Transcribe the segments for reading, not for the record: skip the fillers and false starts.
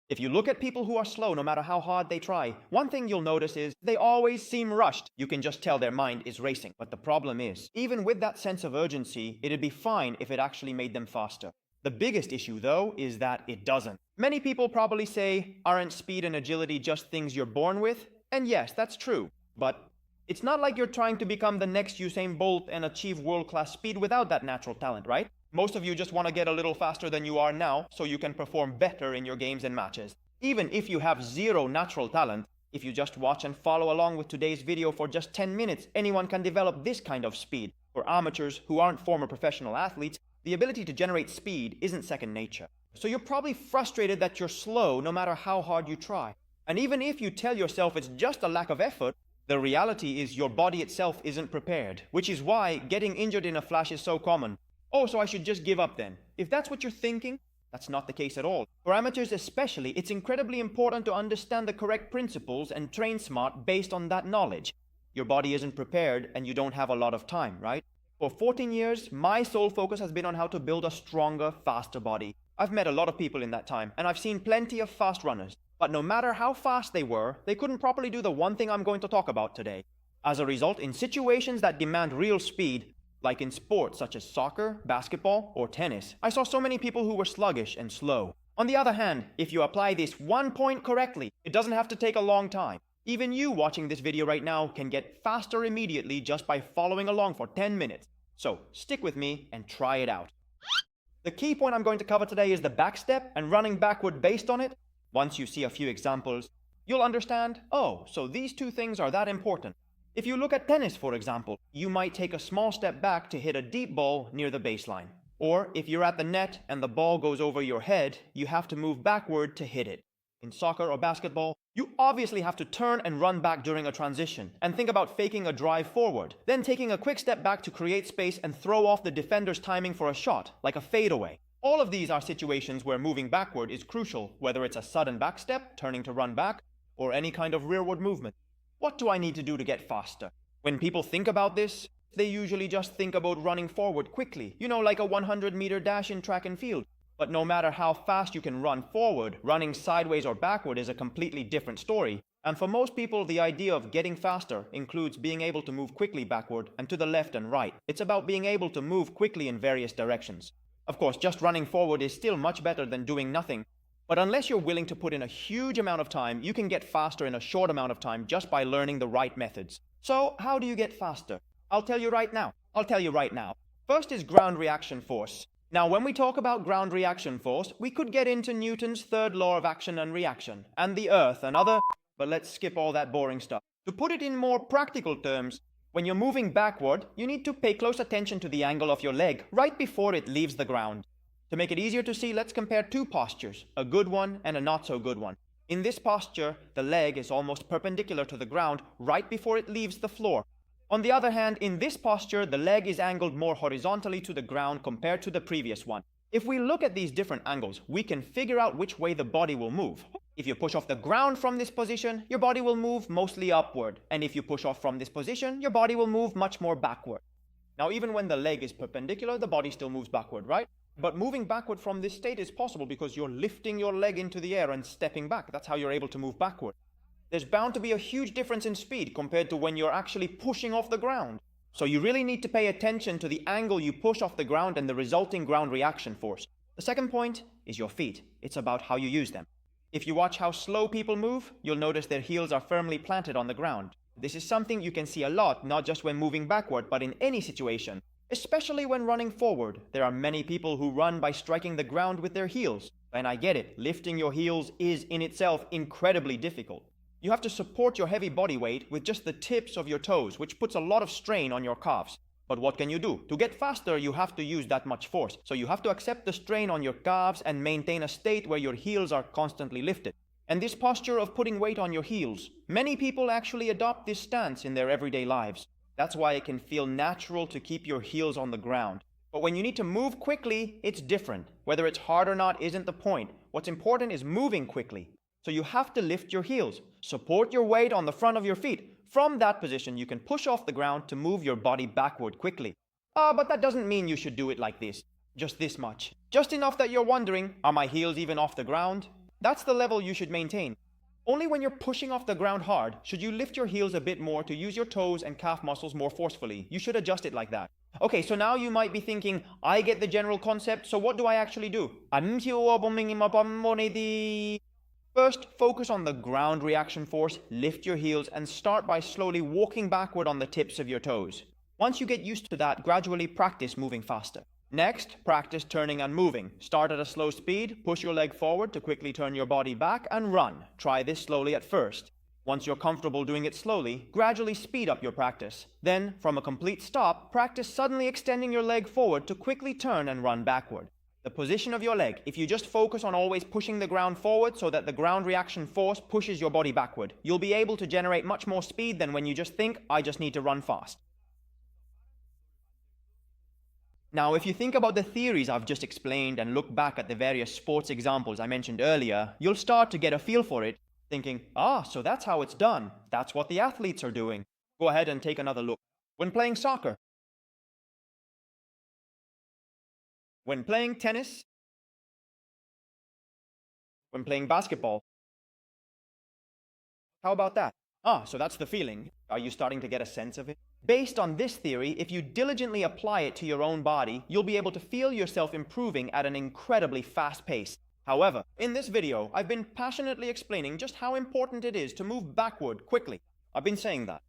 If you look at people who are slow, no matter how hard they try, one thing you'll notice is they always seem rushed. You can just tell their mind is racing. But the problem is, even with that sense of urgency, it'd be fine if it actually made them faster. The biggest issue, though, is that it doesn't. Many people probably say, aren't speed and agility just things you're born with? And yes, that's true. But it's not like you're trying to become the next Usain Bolt and achieve world-class speed without that natural talent, right? Most of you just want to get a little faster than you are now so you can perform better in your games and matches. Even if you have zero natural talent, if you just watch and follow along with today's video for just 10 minutes, anyone can develop this kind of speed. For amateurs who aren't former professional athletes, the ability to generate speed isn't second nature. So you're probably frustrated that you're slow no matter how hard you try. And even if you tell yourself it's just a lack of effort, the reality is your body itself isn't prepared, which is why getting injured in a flash is so common. Oh, so I should just give up then. If that's what you're thinking, that's not the case at all. For amateurs especially, it's incredibly important to understand the correct principles and train smart based on that knowledge. Your body isn't prepared and you don't have a lot of time, right? For 14 years, my sole focus has been on how to build a stronger, faster body. I've met a lot of people in that time, and I've seen plenty of fast runners. But no matter how fast they were, they couldn't properly do the one thing I'm going to talk about today. As a result, in situations that demand real speed, like in sports such as soccer, basketball, or tennis, I saw so many people who were sluggish and slow. On the other hand, if you apply this one point correctly, it doesn't have to take a long time. Even you watching this video right now can get faster immediately just by following along for 10 minutes. So stick with me and try it out. The key point I'm going to cover today is the backstep and running backward based on it. Once you see a few examples, you'll understand, oh, so these two things are that important. If you look at tennis, for example, you might take a small step back to hit a deep ball near the baseline. Or if you're at the net and the ball goes over your head, you have to move backward to hit it. In soccer or basketball, you obviously have to turn and run back during a transition, and think about faking a drive forward, then taking a quick step back to create space and throw off the defender's timing for a shot, like a fadeaway. All of these are situations where moving backward is crucial, whether it's a sudden backstep, turning to run back, or any kind of rearward movement. What do I need to do to get faster? When people think about this, they usually just think about running forward quickly, like a 100-meter dash in track and field. But no matter how fast you can run forward, running sideways or backward is a completely different story. And for most people, the idea of getting faster includes being able to move quickly backward and to the left and right. It's about being able to move quickly in various directions. Of course, just running forward is still much better than doing nothing. But unless you're willing to put in a huge amount of time, you can get faster in a short amount of time just by learning the right methods. So, how do you get faster? I'll tell you right now. First is ground reaction force. Now, when we talk about ground reaction force, we could get into Newton's third law of action and reaction, and the earth and other, but let's skip all that boring stuff. To put it in more practical terms, when you're moving backward, you need to pay close attention to the angle of your leg right before it leaves the ground. To make it easier to see, let's compare two postures, a good one and a not so good one. In this posture, the leg is almost perpendicular to the ground right before it leaves the floor. On the other hand, in this posture, the leg is angled more horizontally to the ground compared to the previous one. If we look at these different angles, we can figure out which way the body will move. If you push off the ground from this position, your body will move mostly upward. And if you push off from this position, your body will move much more backward. Now, even when the leg is perpendicular, the body still moves backward, right? But moving backward from this state is possible because you're lifting your leg into the air and stepping back. That's how you're able to move backward. There's bound to be a huge difference in speed compared to when you're actually pushing off the ground. So you really need to pay attention to the angle you push off the ground and the resulting ground reaction force. The second point is your feet. It's about how you use them. If you watch how slow people move, you'll notice their heels are firmly planted on the ground. This is something you can see a lot, not just when moving backward, but in any situation. Especially when running forward, there are many people who run by striking the ground with their heels. And I get it, lifting your heels is in itself incredibly difficult. You have to support your heavy body weight with just the tips of your toes, which puts a lot of strain on your calves. But what can you do? To get faster, you have to use that much force. So you have to accept the strain on your calves and maintain a state where your heels are constantly lifted. And this posture of putting weight on your heels, many people actually adopt this stance in their everyday lives. That's why it can feel natural to keep your heels on the ground. But when you need to move quickly, it's different. Whether it's hard or not isn't the point. What's important is moving quickly. So you have to lift your heels. Support your weight on the front of your feet. From that position, you can push off the ground to move your body backward quickly. But that doesn't mean you should do it like this. Just this much. Just enough that you're wondering, are my heels even off the ground? That's the level you should maintain. Only when you're pushing off the ground hard should you lift your heels a bit more to use your toes and calf muscles more forcefully. You should adjust it like that. Okay, so now you might be thinking, I get the general concept, so what do I actually do? First, focus on the ground reaction force, lift your heels, and start by slowly walking backward on the tips of your toes. Once you get used to that, gradually practice moving faster. Next, practice turning and moving. Start at a slow speed, push your leg forward to quickly turn your body back, and run. Try this slowly at first. Once you're comfortable doing it slowly, gradually speed up your practice. Then, from a complete stop, practice suddenly extending your leg forward to quickly turn and run backward. The position of your leg, if you just focus on always pushing the ground forward so that the ground reaction force pushes your body backward, you'll be able to generate much more speed than when you just think, I just need to run fast. Now, if you think about the theories I've just explained and look back at the various sports examples I mentioned earlier, you'll start to get a feel for it, thinking, so that's how it's done. That's what the athletes are doing. Go ahead and take another look. When playing soccer, when playing tennis, when playing basketball. How about that? So that's the feeling. Are you starting to get a sense of it? Based on this theory, if you diligently apply it to your own body, you'll be able to feel yourself improving at an incredibly fast pace. However, in this video, I've been passionately explaining just how important it is to move backward quickly. I've been saying that.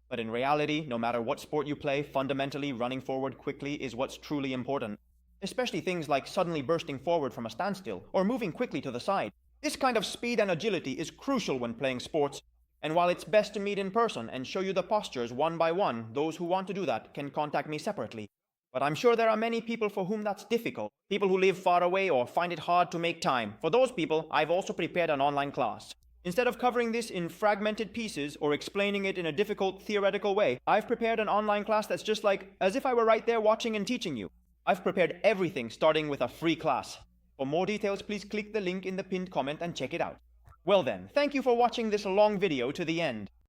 But in reality, no matter what sport you play, fundamentally running forward quickly is what's truly important. Especially things like suddenly bursting forward from a standstill, or moving quickly to the side. This kind of speed and agility is crucial when playing sports. And while it's best to meet in person and show you the postures one by one, those who want to do that can contact me separately. But I'm sure there are many people for whom that's difficult. People who live far away or find it hard to make time. For those people, I've also prepared an online class. Instead of covering this in fragmented pieces or explaining it in a difficult theoretical way, I've prepared an online class that's just like as if I were right there watching and teaching you. I've prepared everything starting with a free class. For more details, please click the link in the pinned comment and check it out. Well then, thank you for watching this long video to the end.